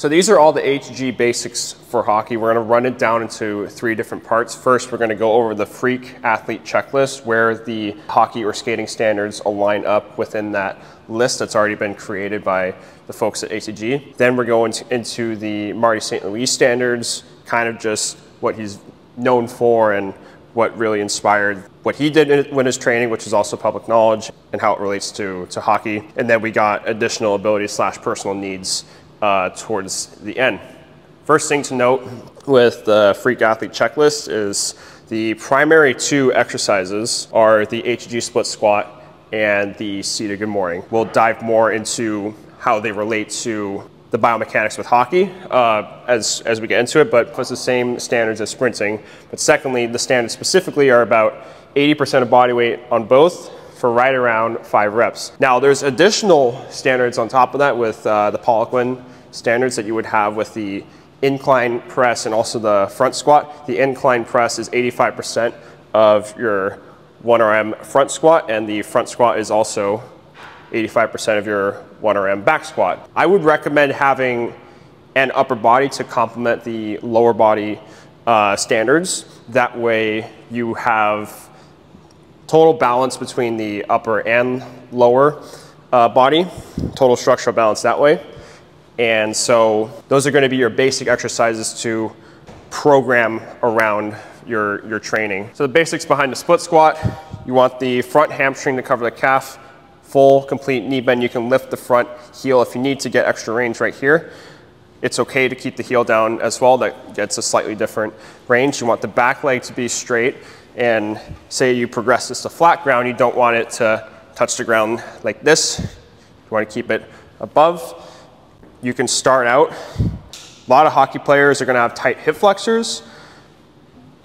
So these are all the ATG basics for hockey. We're going to run it down into 3 different parts. First, we're going to go over the freak athlete checklist, where the hockey or skating standards align up within that list that's already been created by the folks at ATG. Then we're going into the Marty St. Louis standards, kind of just what he's known for and what really inspired what he did in his training, which is also public knowledge, and how it relates to hockey. And then we got additional abilities / personal needs towards the end. First thing to note with the freak athlete checklist is the primary 2 exercises are the ATG split squat and the seated good morning. We'll dive more into how they relate to the biomechanics with hockey as we get into it, but it's the same standards as sprinting. But secondly, the standards specifically are about 80% of body weight on both for right around 5 reps. Now there's additional standards on top of that with the Poliquin standards that you would have with the incline press and also the front squat. The incline press is 85% of your 1RM front squat, and the front squat is also 85% of your 1RM back squat. I would recommend having an upper body to complement the lower body standards. That way you have total balance between the upper and lower body, total structural balance that way. And so those are going to be your basic exercises to program around your training. So the basics behind the split squat: you want the front hamstring to cover the calf, full complete knee bend. You can lift the front heel if you need to get extra range right here. It's okay to keep the heel down as well. That gets a slightly different range. You want the back leg to be straight, and say you progress this to flat ground, you don't want it to touch the ground like this. You want to keep it above. You can start out, a lot of hockey players are going to have tight hip flexors,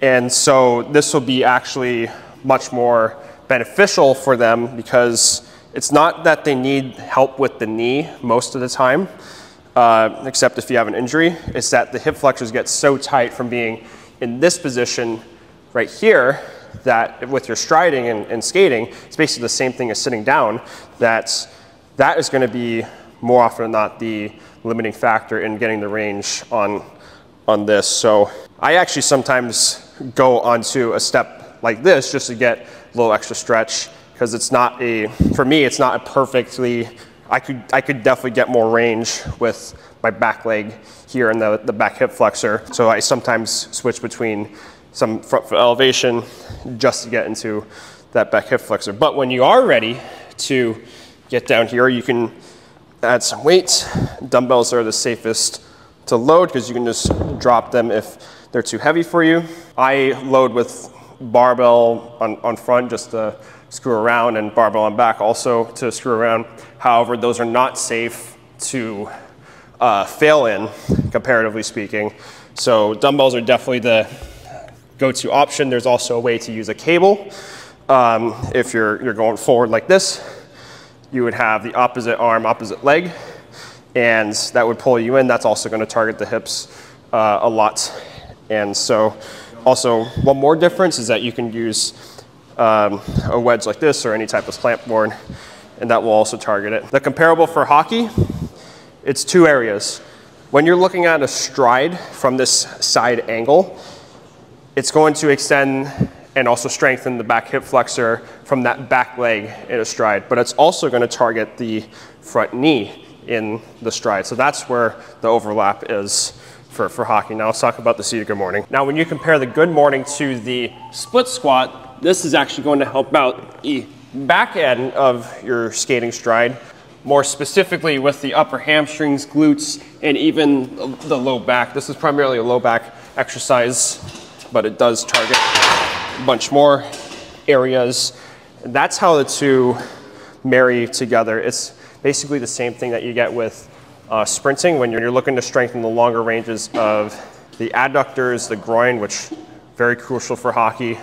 and so this will be actually much more beneficial for them, because it's not that they need help with the knee most of the time, except if you have an injury. It's that the hip flexors get so tight from being in this position right here that with your striding and skating, it's basically the same thing as sitting down, that is going to be more often than not the limiting factor in getting the range on this. So I actually sometimes go onto a step like this just to get a little extra stretch, because it's not for me, it's not a perfectly, I could definitely get more range with my back leg here and the back hip flexor. So I sometimes switch between some front foot elevation just to get into that back hip flexor. But when you are ready to get down here, you can add some weights. Dumbbells are the safest to load because you can just drop them if they're too heavy for you. I load with barbell on front just to screw around, and barbell on back also to screw around. However, those are not safe to fail in, comparatively speaking. So dumbbells are definitely the go-to option. There's also a way to use a cable. If you're going forward like this, you would have the opposite arm, opposite leg, and that would pull you in. That's also going to target the hips a lot. And so also one more difference is that you can use a wedge like this or any type of clamp board, and that will also target it. The comparable for hockey, it's 2 areas. When you're looking at a stride from this side angle, it's going to extend and also strengthen the back hip flexor from that back leg in a stride, but it's also going to target the front knee in the stride. So that's where the overlap is for hockey. Now let's talk about the seated good morning. Now when you compare the good morning to the split squat, this is actually going to help out the back end of your skating stride, more specifically with the upper hamstrings, glutes, and even the low back. This is primarily a low back exercise, but it does target a bunch more areas. That's how the 2 marry together. It's basically the same thing that you get with sprinting when you're looking to strengthen the longer ranges of the adductors, the groin, which very crucial for hockey,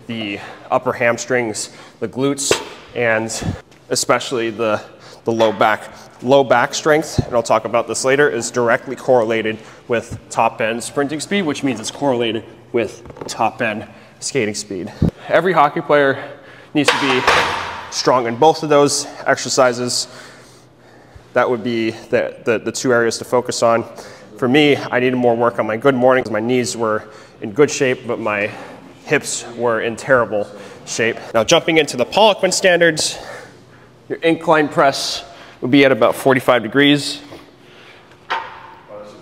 the upper hamstrings, the glutes, and especially the low back. Low back strength, and I'll talk about this later, is directly correlated with top end sprinting speed, which means it's correlated with top end skating speed. Every hockey player needs to be strong in both of those exercises. That would be the 2 areas to focus on. For me, I needed more work on my good mornings. My knees were in good shape, but my hips were in terrible shape. Now jumping into the Poliquin standards, your incline press would be at about 45 degrees.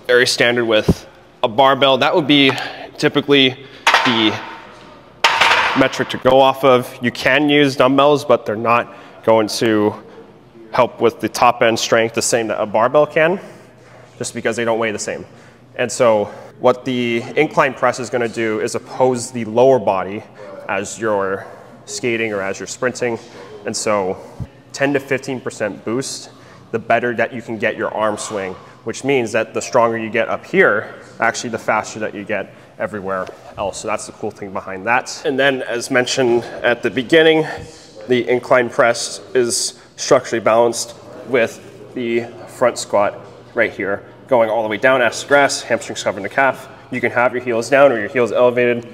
Very standard with a barbell. That would be typically the metric to go off of. You can use dumbbells, but they're not going to help with the top end strength the same that a barbell can, just because they don't weigh the same. And so what the incline press is going to do is oppose the lower body as you're skating or as you're sprinting. And so 10 to 15% boost, the better that you can get your arm swing, which means that the stronger you get up here, actually the faster that you get everywhere else. So that's the cool thing behind that. And then, as mentioned at the beginning, the incline press is structurally balanced with the front squat right here, going all the way down ass to grass, hamstrings covering the calf. You can have your heels down or your heels elevated.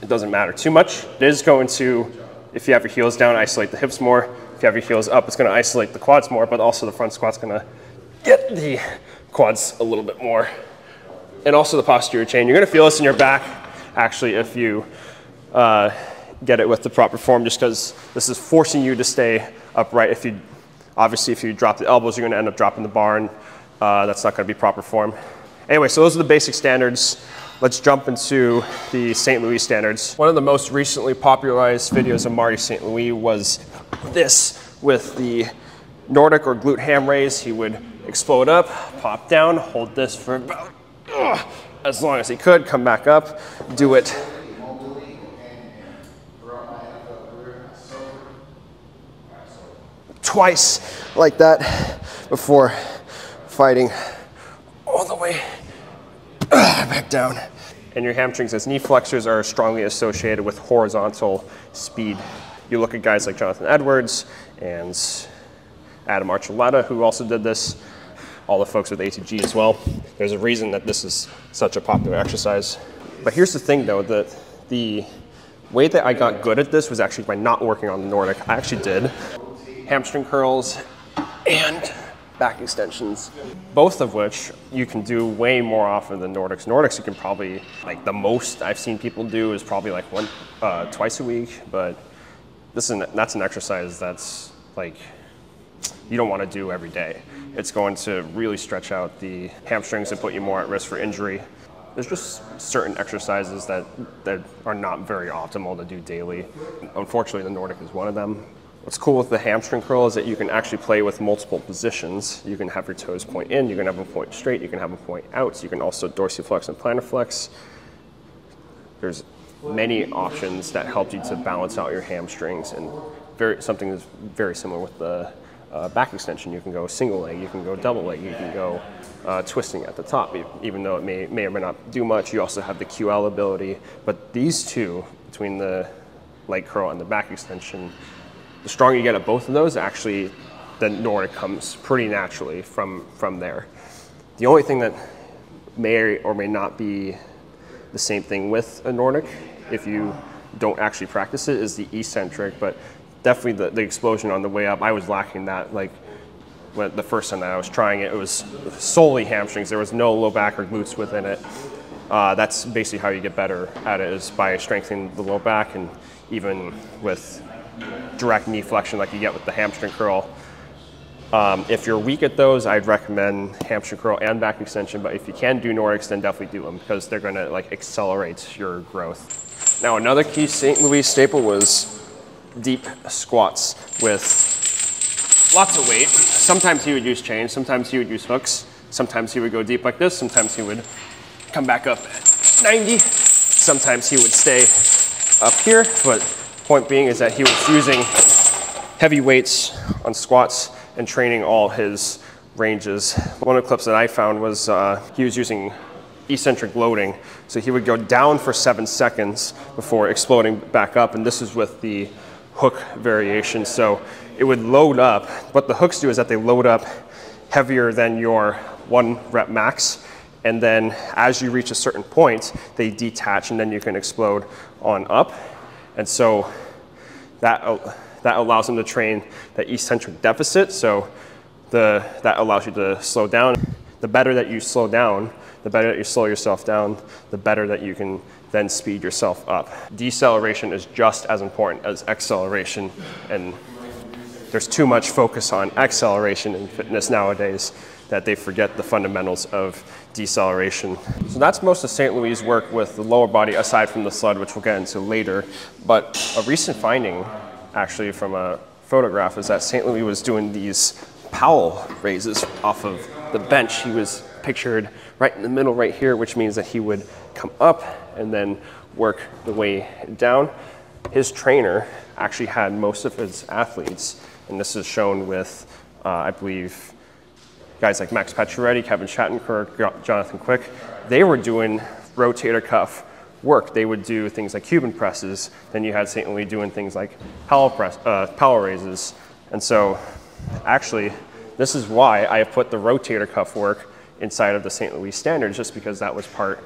It doesn't matter too much. It is going to, if you have your heels down, isolate the hips more. If you have your heels up, it's going to isolate the quads more, but also the front squat's going to get the quads a little bit more. And also the posterior chain. You're going to feel this in your back, actually, if you get it with the proper form, just because this is forcing you to stay upright. Obviously, if you drop the elbows, you're going to end up dropping the bar, and that's not going to be proper form. Anyway, so those are the basic standards. Let's jump into the St. Louis standards. One of the most recently popularized videos of Marty St. Louis was this with the Nordic or glute ham raise. He would explode up, pop down, hold this for about as long as he could, come back up, do it twice like that before fighting all the way back down. And your hamstrings as knee flexors are strongly associated with horizontal speed. You look at guys like Jonathan Edwards and Adam Archuleta, who also did this, all the folks with ATG as well. There's a reason that this is such a popular exercise. But here's the thing though, that the way that I got good at this was actually by not working on the Nordic. I actually did hamstring curls and back extensions, both of which you can do way more often than Nordics. Nordics you can probably, like the most I've seen people do is probably like twice a week, but that's an exercise that's like, you don't want to do every day. It's going to really stretch out the hamstrings and put you more at risk for injury. There's just certain exercises that are not very optimal to do daily. Unfortunately, the Nordic is one of them. What's cool with the hamstring curl is that you can actually play with multiple positions. You can have your toes point in, you can have them point straight, you can have them point out. You can also dorsiflex and plantar flex. There's many options that help you to balance out your hamstrings, and something that's very similar with the back extension. You can go single leg, you can go double leg, you can go twisting at the top, even though it may or may not do much. You also have the QL ability, but these two, between the leg curl and the back extension, the stronger you get at both of those, actually the Nordic comes pretty naturally from there. The only thing that may or may not be the same thing with a Nordic, if you don't actually practice it, is the eccentric, but definitely the explosion on the way up, I was lacking that. Like the first time that I was trying it, it was solely hamstrings. There was no low back or glutes within it. That's basically how you get better at it, is by strengthening the low back, and even with direct knee flexion like you get with the hamstring curl. If you're weak at those, I'd recommend hamstring curl and back extension, but if you can do Nordics, then definitely do them, because they're gonna like accelerate your growth. Now, another key St. Louis staple was deep squats with lots of weight. Sometimes he would use chains, sometimes he would use hooks, sometimes he would go deep like this, sometimes he would come back up at 90, sometimes he would stay up here, but point being is that he was using heavy weights on squats and training all his ranges. One of the clips that I found was he was using eccentric loading. So he would go down for 7 seconds before exploding back up, and this is with the hook variation. So it would load up. What the hooks do is that they load up heavier than your 1 rep max, and then as you reach a certain point, they detach, and then you can explode on up. And so that allows them to train the eccentric deficit. So that allows you to slow down. The better that you slow down, the better that you slow yourself down, the better that you can then speed yourself up. Deceleration is just as important as acceleration, and there's too much focus on acceleration in fitness nowadays that they forget the fundamentals of deceleration. So that's most of St. Louis' work with the lower body, aside from the sled, which we'll get into later. But a recent finding, actually, from a photograph is that St. Louis was doing these Powell raises off of the bench. He was pictured right in the middle right here, which means that he would come up and then work the way down. His trainer actually had most of his athletes, and this is shown with, I believe, guys like Max Pacioretty, Kevin Shattenkirk, Jonathan Quick. They were doing rotator cuff work. They would do things like Cuban presses. Then you had St. Louis doing things like Powell raises. And so actually, this is why I have put the rotator cuff work inside of the St. Louis standards, just because that was part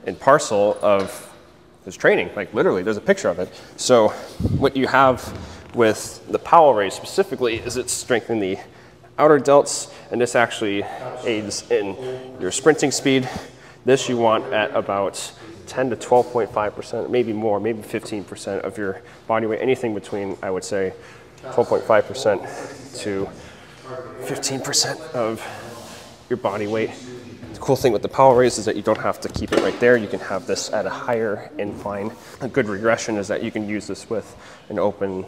and parcel of his training. Like literally, there's a picture of it. So what you have with the Powell raise specifically is it's strengthening the outer delts, and this actually aids in your sprinting speed. This you want at about 10 to 12.5%, maybe more, maybe 15% of your body weight, anything between, I would say, 12.5% to 15% of your body weight. The cool thing with the Powell raise is that you don't have to keep it right there. You can have this at a higher incline. A good regression is that you can use this with an open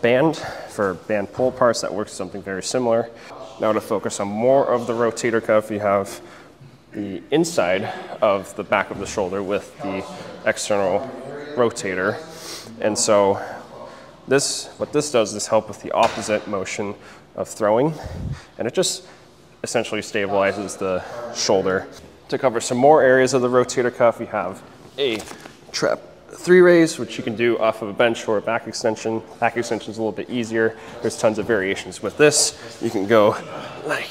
band for band pull parts. That works something very similar. Now to focus on more of the rotator cuff, you have the inside of the back of the shoulder with the external rotator. And so what this does is help with the opposite motion of throwing, and it just essentially stabilizes the shoulder. To cover some more areas of the rotator cuff, you have a trap 3 raise, which you can do off of a bench or a back extension. Back extension is a little bit easier. There's tons of variations with this. You can go like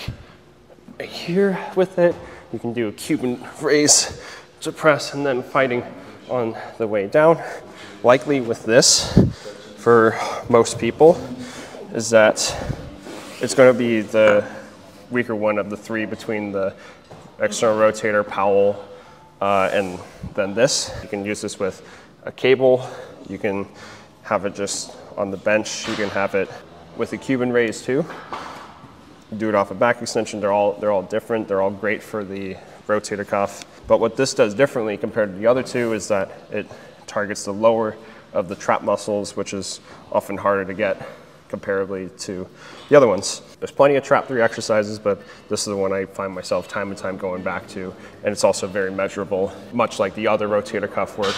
right here with it. You can do a Cuban raise to press and then fighting on the way down. Likely with this, for most people, is that it's going to be the weaker one of the 3 between the external rotator, Powell, and then this. You can use this with a cable. You can have it just on the bench. You can have it with a Cuban raise too. Do it off a back extension. They're all different. They're all great for the rotator cuff. But what this does differently compared to the other 2 is that it targets the lower of the trap muscles, which is often harder to get comparably to the other ones. There's plenty of trap 3 exercises, but this is the one I find myself time and time going back to, and it's also very measurable, much like the other rotator cuff work.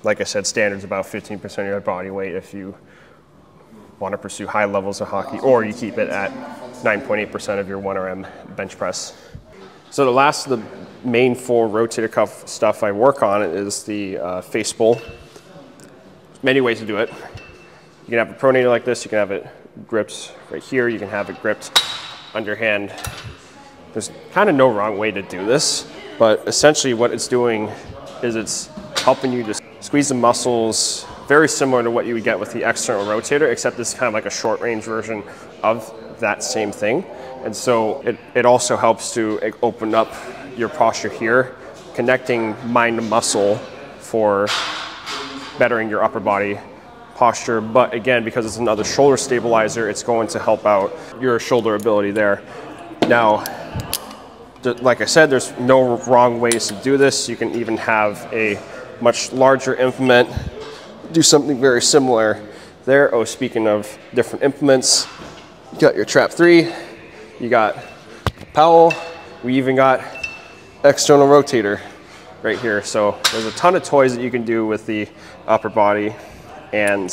Like I said, standard's about 15% of your body weight if you want to pursue high levels of hockey, or you keep it at 9.8% of your 1RM bench press. So the last of the main 4 rotator cuff stuff I work on is the face pull. Many ways to do it. You can have a pronator like this. You can have it gripped right here. You can have it gripped underhand. There's kind of no wrong way to do this, but essentially what it's doing is it's helping you to squeeze the muscles, very similar to what you would get with the external rotator, except it's kind of like a short range version of that same thing. And so it also helps to open up your posture here, connecting mind to muscle for bettering your upper body posture. But again, because it's another shoulder stabilizer, it's going to help out your shoulder ability there. Now, like I said, there's no wrong ways to do this. You can even have a much larger implement, do something very similar there. Oh, speaking of different implements, you got your trap 3, you got Powell, we even got external rotator right here. So there's a ton of toys that you can do with the upper body, and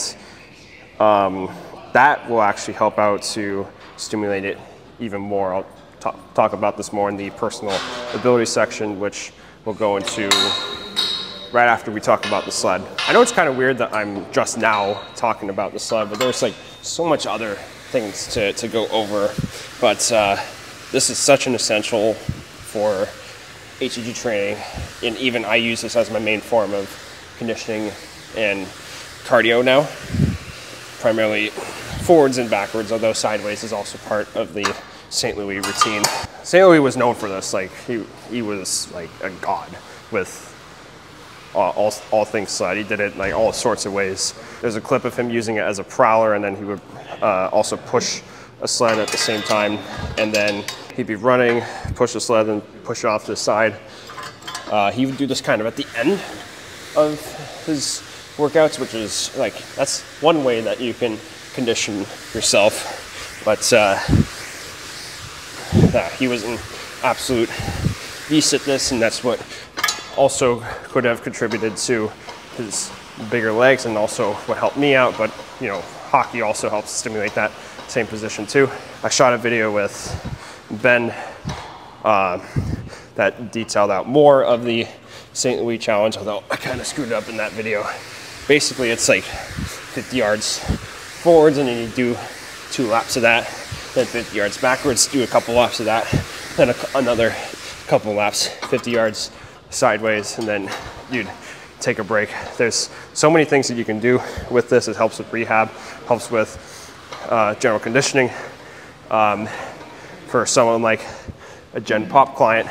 that will actually help out to stimulate it even more. I'll talk about this more in the personal ability section, which we'll go into right after we talk about the sled. I know it's kind of weird that I'm just now talking about the sled, but there's like so much other things to go over. But this is such an essential for ATG training, and even I use this as my main form of conditioning and cardio now. Primarily forwards and backwards, although sideways is also part of the St. Louis routine. St. Louis was known for this. Like he was like a god with all things sled. He did it like all sorts of ways. There's a clip of him using it as a prowler, and then he would also push a sled at the same time, and then he'd be running, push the sled, and push it off to the side. He would do this kind of at the end of his workouts, which is like, that's one way that you can condition yourself. But yeah, he was an absolute beast at this, and that's what also could have contributed to his bigger legs, and also what helped me out. But you know, hockey also helps stimulate that same position too. I shot a video with Ben that detailed out more of the St. Louis challenge, although I kind of screwed up in that video. Basically, it's like 50 yards forwards, and then you do 2 laps of that, then 50 yards backwards, do a couple laps of that, then another couple laps, 50 yards sideways, and then you'd take a break. There's so many things that you can do with this. It helps with rehab, helps with general conditioning. For someone like a Gen Pop client,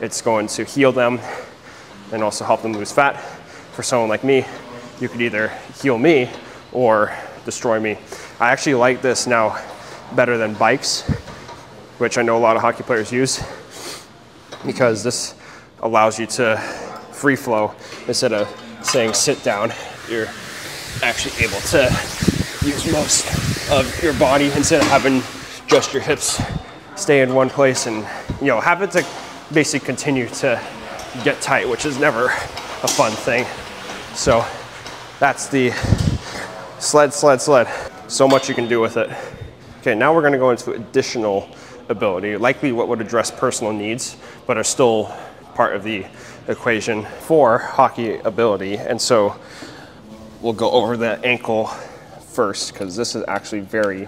it's going to heal them and also help them lose fat. For someone like me, you could either heal me or destroy me. I actually like this now better than bikes, which I know a lot of hockey players use, because this allows you to free flow. Instead of saying sit down, you're actually able to use most of your body instead of having just your hips stay in one place, and you know, have it to basically continue to get tight, which is never a fun thing. So that's the sled, sled, sled. So much you can do with it. Okay, now we're gonna go into additional ability, likely what would address personal needs, but are still part of the equation for hockey ability. And so we'll go over the ankle first, because this is actually very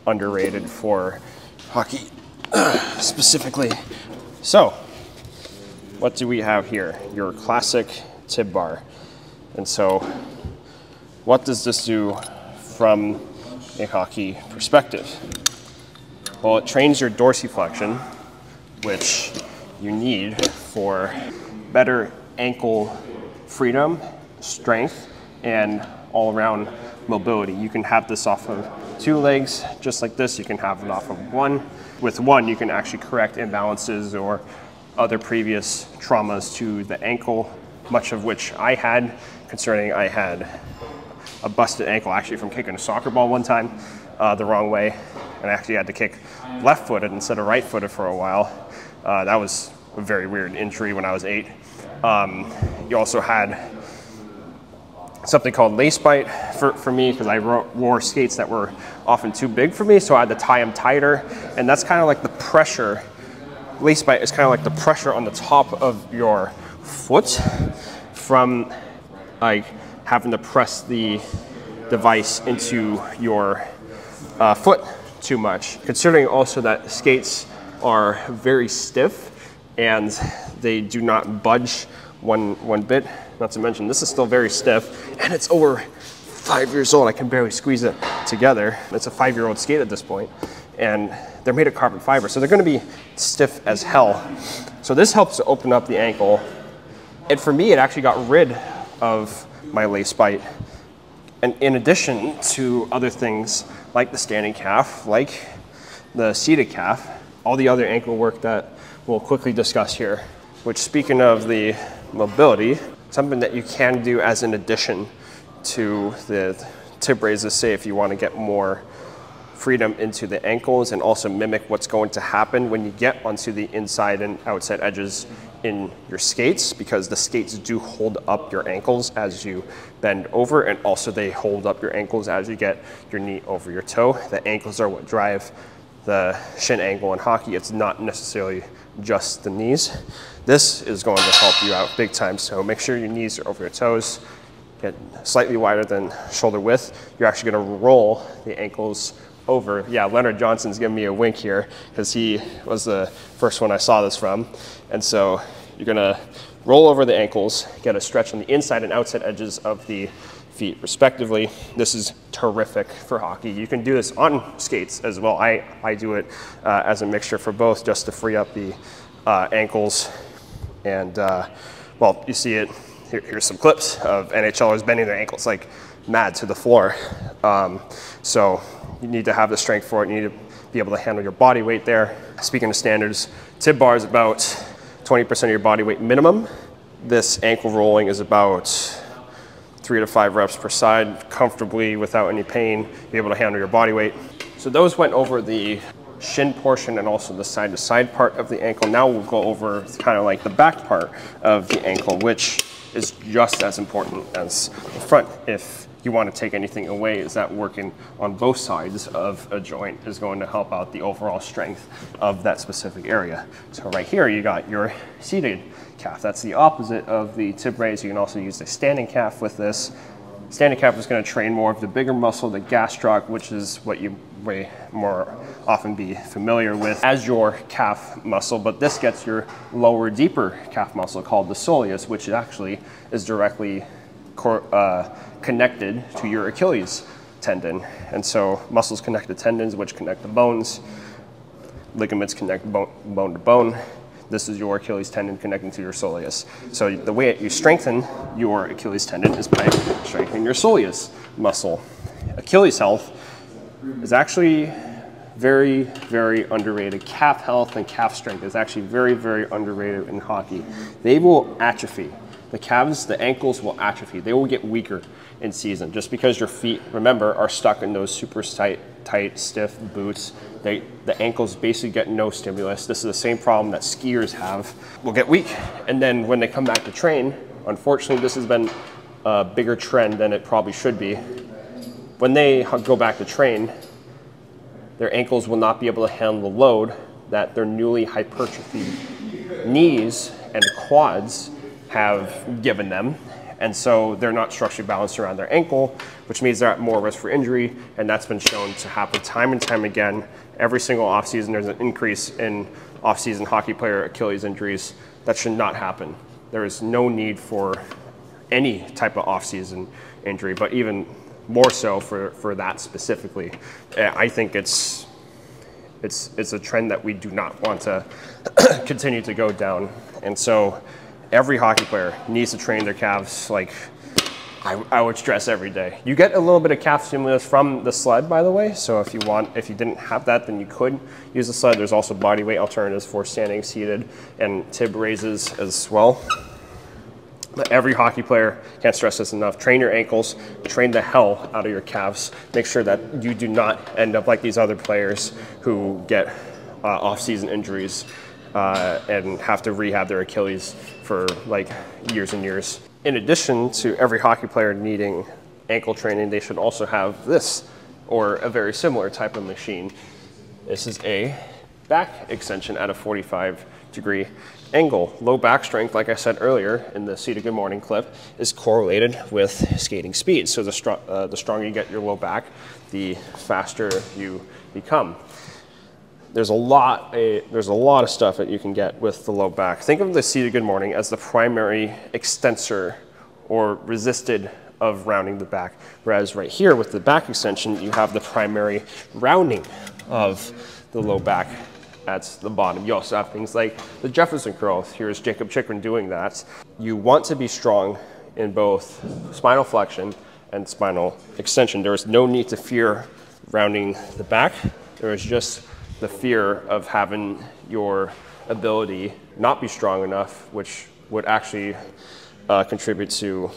underrated for hockey specifically. So what do we have here? Your classic tib bar. And so what does this do from a hockey perspective? Well, it trains your dorsiflexion, which you need for better ankle freedom, strength, and all-around mobility. You can have this off of 2 legs, just like this. You can have it off of 1. With 1, you can actually correct imbalances or other previous traumas to the ankle, much of which I had, concerning I had a busted ankle actually from kicking a soccer ball one time the wrong way, and I actually had to kick left-footed instead of right-footed for a while. That was a very weird injury when I was 8. You also had something called lace bite for me, because I wore skates that were often too big for me, so I had to tie them tighter, and that's kind of like the pressure. Lace bite is kind of like the pressure on the top of your foot from like having to press the device into your foot too much. Considering also that skates are very stiff and they do not budge one bit. Not to mention, this is still very stiff, and it's over 5 years old. I can barely squeeze it together. It's a 5-year-old skate at this point, and they're made of carbon fiber, so they're gonna be stiff as hell. So this helps to open up the ankle. And for me, it actually got rid of my lace bite. And in addition to other things like the standing calf, like the seated calf, all the other ankle work that we'll quickly discuss here, which, speaking of the mobility, something that you can do as an addition to the tib raises, say if you want to get more freedom into the ankles and also mimic what's going to happen when you get onto the inside and outside edges in your skates, because the skates do hold up your ankles as you bend over, and also they hold up your ankles as you get your knee over your toe. The ankles are what drive the shin angle in hockey. It's not necessarily just the knees. This is going to help you out big time, so make sure your knees are over your toes. Get slightly wider than shoulder width. You're actually going to roll the ankles over. Yeah, Leonard Johnson's giving me a wink here, because he was the first one I saw this from. And so you're going to roll over the ankles, get a stretch on the inside and outside edges of the feet respectively. This is terrific for hockey. You can do this on skates as well. I do it as a mixture for both, just to free up the ankles. And well, you see it, here's some clips of NHLers bending their ankles like mad to the floor. So you need to have the strength for it. You need to be able to handle your body weight there. Speaking of standards, tib bar is about 20% of your body weight minimum. This ankle rolling is about 3 to 5 reps per side, comfortably without any pain, be able to handle your body weight. So those went over the shin portion and also the side to side part of the ankle. Now we'll go over kind of like the back part of the ankle, which is just as important as the front. If you want to take anything away, is that working on both sides of a joint is going to help out the overall strength of that specific area. So right here, you got your seated calf. That's the opposite of the tib raise. You can also use the standing calf with this. Standing calf is going to train more of the bigger muscle, the gastroc, which is what you may more often be familiar with as your calf muscle, but this gets your lower, deeper calf muscle called the soleus, which actually is directly connected to your Achilles tendon. And so muscles connect to tendons, which connect to bones. Ligaments connect bone to bone. This is your Achilles tendon connecting to your soleus. So the way you strengthen your Achilles tendon is by strengthening your soleus muscle. Achilles health is actually very, very underrated. Calf health and calf strength is actually very, very underrated in hockey. They will atrophy. The calves, the ankles will atrophy. They will get weaker in season just because your feet, remember, are stuck in those super tight, stiff boots. The ankles basically get no stimulus. This is the same problem that skiers have. Will get weak, and then when they come back to train, unfortunately, this has been a bigger trend than it probably should be. When they go back to train, their ankles will not be able to handle the load that their newly hypertrophied knees and quads have given them. And so they're not structurally balanced around their ankle, which means they're at more risk for injury. And that's been shown to happen time and time again. Every single offseason, there's an increase in offseason hockey player Achilles injuries. That should not happen. There is no need for any type of offseason injury, but even more so for that specifically. I think it's a trend that we do not want to continue to go down. And so every hockey player needs to train their calves like I would stress every day. You get a little bit of calf stimulus from the sled, by the way. So if you didn't have that, then you could use the sled. There's also body weight alternatives for standing, seated, and tib raises as well. But every hockey player, can't stress this enough, train your ankles, train the hell out of your calves. Make sure that you do not end up like these other players who get off-season injuries and have to rehab their Achilles for like years and years. In addition to every hockey player needing ankle training, they should also have this or a very similar type of machine. This is a back extension at a 45-degree angle. Low back strength, like I said earlier in the See to Good Morning clip, is correlated with skating speed. So the stronger you get your low back, the faster you become. There's a lot of stuff that you can get with the low back. Think of the See to Good Morning as the primary extensor or resisted of rounding the back. Whereas right here with the back extension, you have the primary rounding of the low back at the bottom. You also have things like the Jefferson curl. Here's Jacob Chikrin doing that. You want to be strong in both spinal flexion and spinal extension. There is no need to fear rounding the back. There is just the fear of having your ability not be strong enough, which would actually contribute to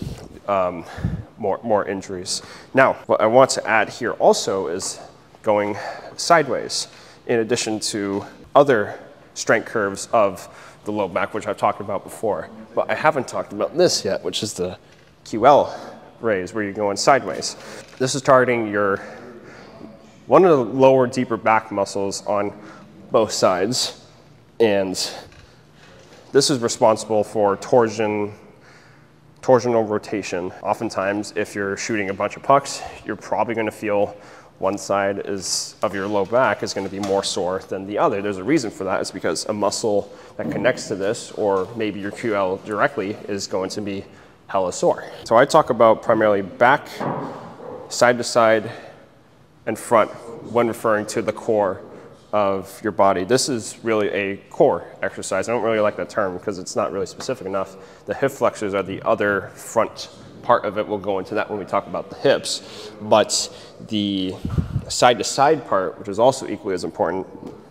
more injuries. Now, what I want to add here also is going sideways, in addition to other strength curves of the low back, which I've talked about before. But I haven't talked about this yet, which is the QL raise, where you're going sideways. This is targeting one of the lower, deeper back muscles on both sides. And this is responsible for torsional rotation. Oftentimes, if you're shooting a bunch of pucks, you're probably going to feel one side of your low back is going to be more sore than the other. There's a reason for that. It's because a muscle that connects to this, or maybe your QL directly, is going to be hella sore. So I talk about primarily back, side to side, and front when referring to the core of your body. This is really a core exercise. I don't really like that term because it's not really specific enough. The hip flexors are the other front part of it. We'll go into that when we talk about the hips. But the side to side part, which is also equally as important,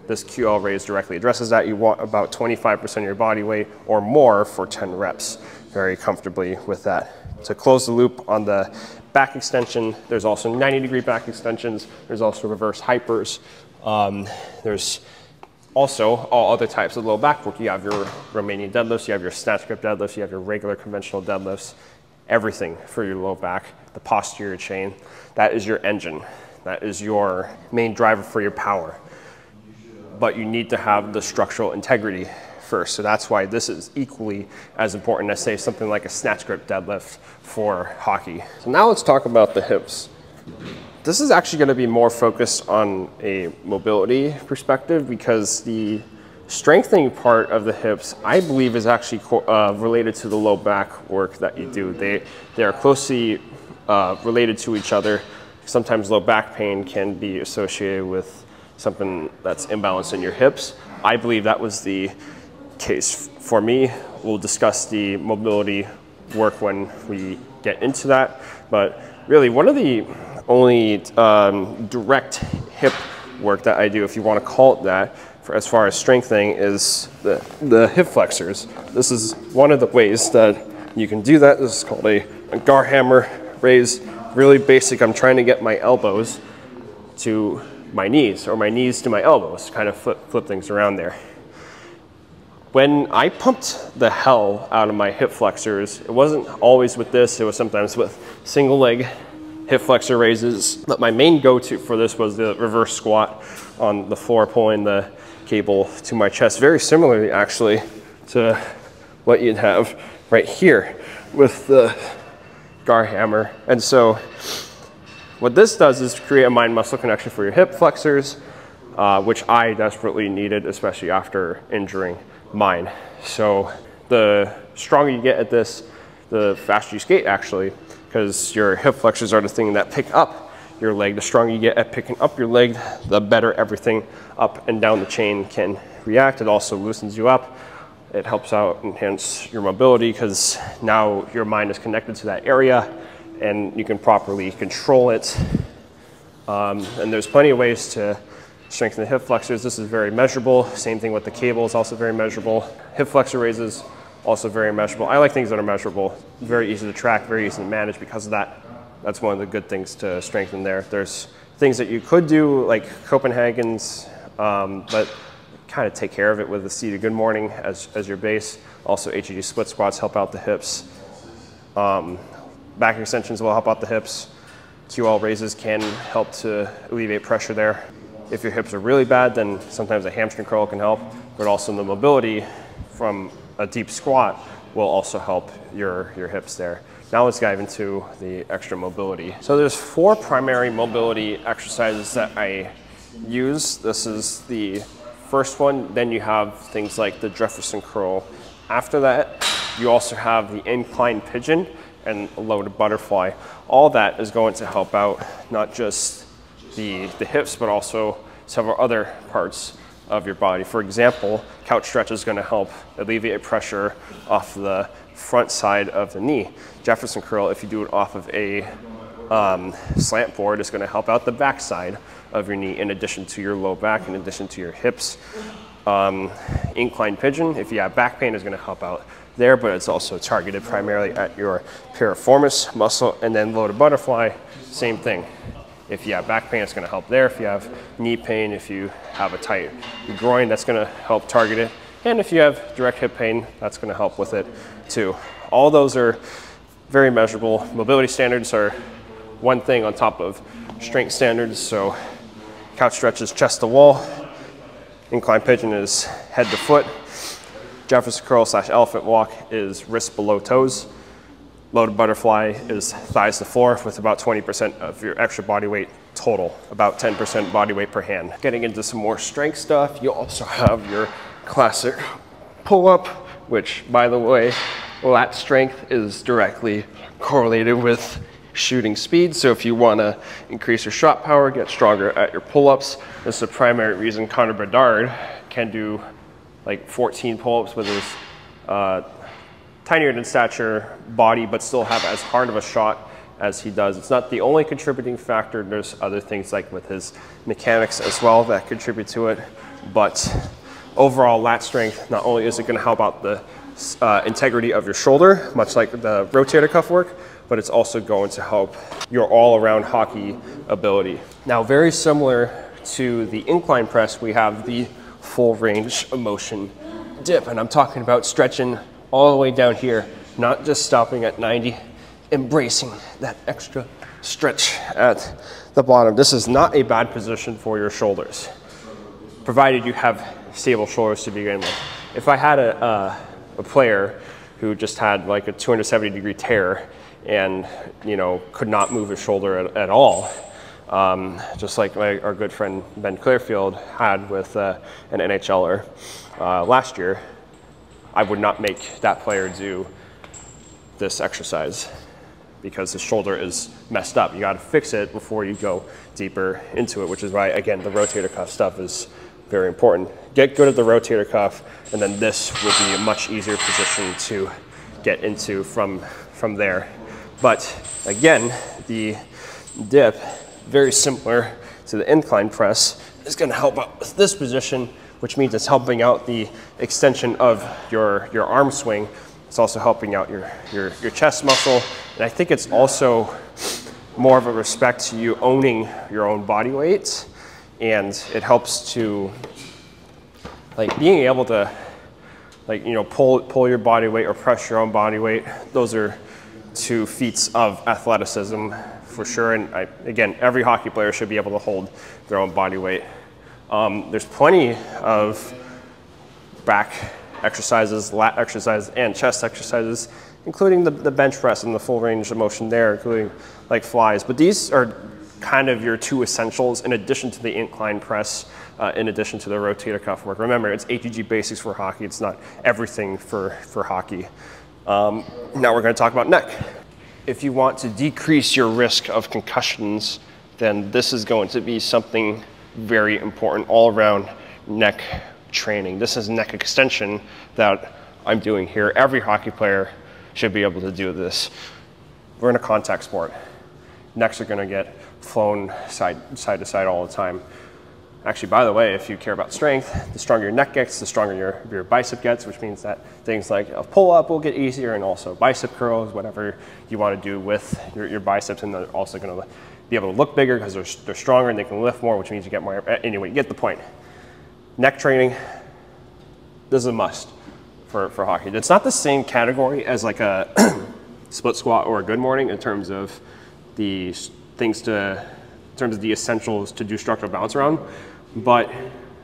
this QL raise directly addresses that. You want about 25% of your body weight or more for 10 reps very comfortably with that. To close the loop on the back extension, there's also 90-degree back extensions. There's also reverse hypers. There's also all other types of low back work. You have your Romanian deadlifts, you have your snatch grip deadlifts, you have your regular conventional deadlifts, everything for your low back, the posterior chain. That is your engine. That is your main driver for your power. But you need to have the structural integrity first. So that's why this is equally as important as, say, something like a snatch grip deadlift for hockey. So now let's talk about the hips. This is actually going to be more focused on a mobility perspective because the strengthening part of the hips, I believe, is actually related to the low back work that you do. They are closely related to each other. Sometimes low back pain can be associated with something that's imbalanced in your hips. I believe that was the case for me. We'll discuss the mobility work when we get into that. But really, one of the only direct hip work that I do, if you want to call it that, as far as strengthening, is the hip flexors. This is one of the ways that you can do that. This is called a gar hammer raise. Really basic. I'm trying to get my elbows to my knees or my knees to my elbows, kind of flip things around there. When I pumped the hell out of my hip flexors, it wasn't always with this, it was sometimes with single leg hip flexor raises. But my main go-to for this was the reverse squat on the floor, pulling the cable to my chest, very similarly actually to what you'd have right here with the gar hammer. And so what this does is create a mind-muscle connection for your hip flexors, which I desperately needed, especially after injuring mine. So the stronger you get at this, the faster you skate actually, because your hip flexors are the thing that pick up your leg. The stronger you get at picking up your leg, the better everything up and down the chain can react. It also loosens you up. It helps out enhance your mobility because now your mind is connected to that area and you can properly control it. And there's plenty of ways to strengthen the hip flexors. This is very measurable. Same thing with the cable is also very measurable. Hip flexor raises, also very measurable. I like things that are measurable. Very easy to track, very easy to manage because of that. That's one of the good things to strengthen there. There's things that you could do like Copenhagen's, but kind of take care of it with the seated good morning as your base. Also ATG split squats help out the hips. Back extensions will help out the hips. QL raises can help to alleviate pressure there. If your hips are really bad, then sometimes a hamstring curl can help, but also the mobility from a deep squat will also help your hips there. Now let's dive into the extra mobility. So there's 4 primary mobility exercises that I use. This is the first one. Then you have things like the Jefferson curl. After that, you also have the incline pigeon and loaded butterfly. All that is going to help out not just the hips, but also several other parts of your body. For example, couch stretch is going to help alleviate pressure off the front side of the knee. Jefferson curl, if you do it off of a slant board, is going to help out the back side of your knee in addition to your low back, in addition to your hips. Incline pigeon, if you have back pain, is going to help out there, but it's also targeted primarily at your piriformis muscle. And then loaded butterfly, same thing. If you have back pain, it's going to help there. If you have knee pain, if you have a tight groin, that's going to help target it. And if you have direct hip pain, that's going to help with it too. All those are very measurable. Mobility standards are one thing on top of strength standards. So couch stretch is chest to wall. Incline pigeon is head to foot. Jefferson curl / elephant walk is wrists below toes. Loaded butterfly is thighs to floor with about 20% of your extra body weight total, about 10% body weight per hand. Getting into some more strength stuff, you also have your classic pull-up, which, by the way, lat strength is directly correlated with shooting speed. So if you want to increase your shot power, get stronger at your pull-ups, this is the primary reason Connor Bedard can do like 14 pull-ups with his tinier than stature body, but still have as hard of a shot as he does. It's not the only contributing factor. There's other things like with his mechanics as well that contribute to it. But overall lat strength, not only is it going to help out the integrity of your shoulder, much like the rotator cuff work, but it's also going to help your all-around hockey ability. Now, very similar to the incline press, we have the full range of motion dip, and I'm talking about stretching all the way down here, not just stopping at 90, embracing that extra stretch at the bottom. This is not a bad position for your shoulders, provided you have stable shoulders to begin with. If I had a player who just had like a 270-degree tear and, you know, could not move his shoulder at all, just like our good friend Ben Clearfield had with an NHLer last year, I would not make that player do this exercise because his shoulder is messed up. You got to fix it before you go deeper into it, which is why, again, the rotator cuff stuff is very important. Get good at the rotator cuff, and then this will be a much easier position to get into from there. But again, the dip, very similar to the incline press, is going to help out with this position, which means it's helping out the extension of your arm swing. It's also helping out your chest muscle. And I think it's also more of a respect to you owning your own body weight. And it helps to, like, being able to, like, you know, pull your body weight or press your own body weight. Those are two feats of athleticism for sure. And again, every hockey player should be able to hold their own body weight. There's plenty of back exercises, lat exercises, and chest exercises, including the bench press and the full range of motion there, including like flies. But these are kind of your two essentials in addition to the incline press, in addition to the rotator cuff work. Remember, it's ATG Basics for hockey. It's not everything for hockey. Now we're going to talk about neck. If you want to decrease your risk of concussions, then this is going to be something very important all around neck training. This is neck extension that I'm doing here. Every hockey player should be able to do this. We're in a contact sport. Necks are going to get flown side to side all the time. Actually, by the way, if you care about strength, the stronger your neck gets, the stronger your bicep gets, which means that things like a pull-up will get easier, and also bicep curls, whatever you want to do with your biceps, and they're also going to be able to look bigger because they're stronger and they can lift more, which means you get more. Anyway, you get the point. Neck training, this is a must for hockey. It's not the same category as like a split squat or a good morning in terms of the things in terms of the essentials to do structural balance around. But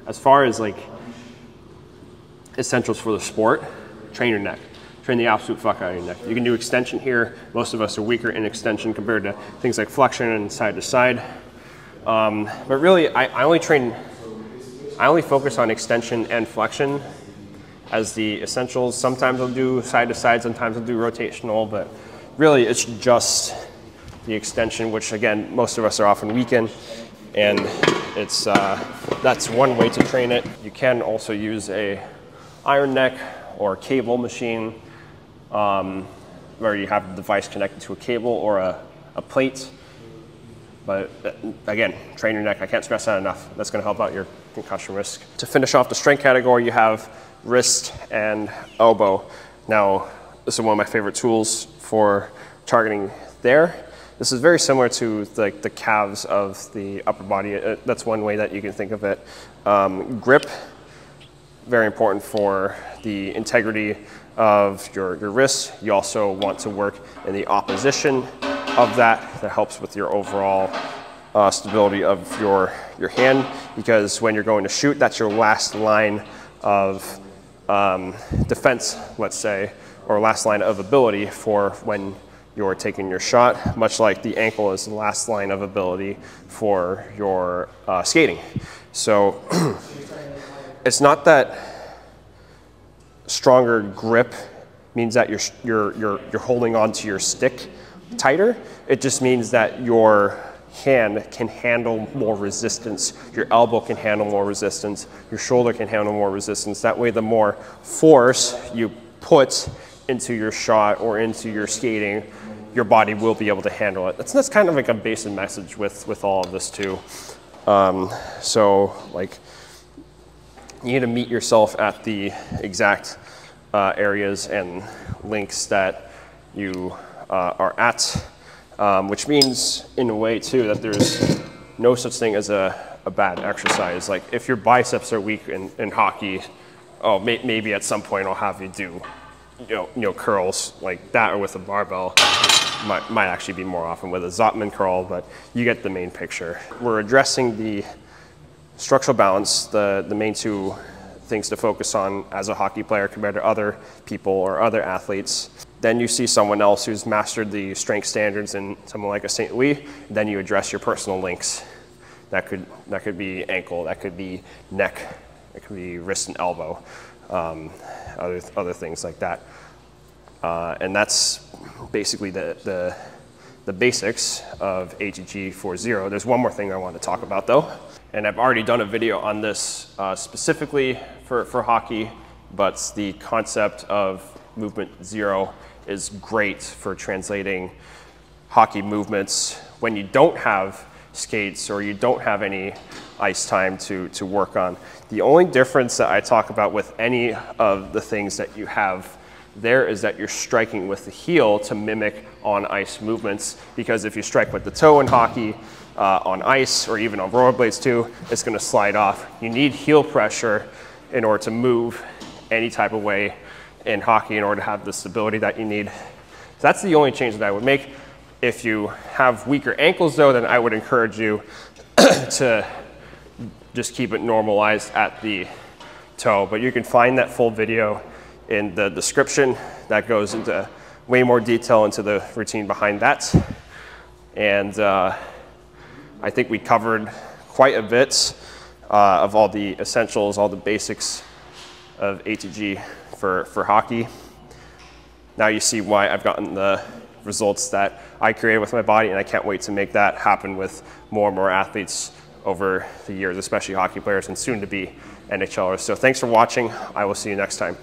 as far as like essentials for the sport, train your neck. Train the absolute fuck out of your neck. You can do extension here. Most of us are weaker in extension compared to things like flexion and side to side. But really, I only focus on extension and flexion as the essentials. Sometimes I'll do side to side, sometimes I'll do rotational, but really it's just the extension, which again, most of us are often weak in, and it's that's one way to train it. You can also use a iron neck or cable machine, where you have the device connected to a cable or a plate. But again, train your neck. I can't stress that enough. That's going to help out your concussion risk. To finish off the strength category, you have wrist and elbow. Now, this is one of my favorite tools for targeting there. This is very similar to the calves of the upper body. That's one way that you can think of it. Grip, very important for the integrity of your wrists. You also want to work in the opposition of that. That helps with your overall stability of your hand, because when you're going to shoot, that's your last line of defense, let's say, or last line of ability for when you're taking your shot, much like the ankle is the last line of ability for your skating. So it's not that stronger grip means that you're holding onto your stick tighter. It just means that your hand can handle more resistance, your elbow can handle more resistance, your shoulder can handle more resistance. That way, the more force you put into your shot or into your skating, your body will be able to handle it. That's kind of like a basic message with all of this too. So like, you need to meet yourself at the exact areas and links that you are at, which means in a way too that there's no such thing as a bad exercise. Like if your biceps are weak in hockey, maybe at some point I'll have you do curls like that, or with a barbell. Might actually be more often with a Zotman curl, but you get the main picture. We're addressing the structural balance, the main two things to focus on as a hockey player compared to other people or other athletes. Then you see someone else who's mastered the strength standards in someone like a St. Louis, then you address your personal links. That could be ankle, that could be neck, it could be wrist and elbow, other things like that. And that's basically the basics of ATG 4.0. There's one more thing I want to talk about though, and I've already done a video on this specifically for hockey, but the concept of movement 0 is great for translating hockey movements when you don't have skates or you don't have any ice time to work on. The only difference that I talk about with any of the things that you have there is that you're striking with the heel to mimic on ice movements, because if you strike with the toe in hockey on ice or even on rollerblades too, it's going to slide off. You need heel pressure in order to move any type of way in hockey in order to have the stability that you need. So that's the only change that I would make. If you have weaker ankles though, then I would encourage you to just keep it normalized at the toe. But you can find that full video in the description that goes into way more detail into the routine behind that. And I think we covered quite a bit of all the essentials, all the basics of ATG for hockey. Now you see why I've gotten the results that I created with my body, and I can't wait to make that happen with more and more athletes over the years, especially hockey players and soon to be NHLers. So thanks for watching. I will see you next time.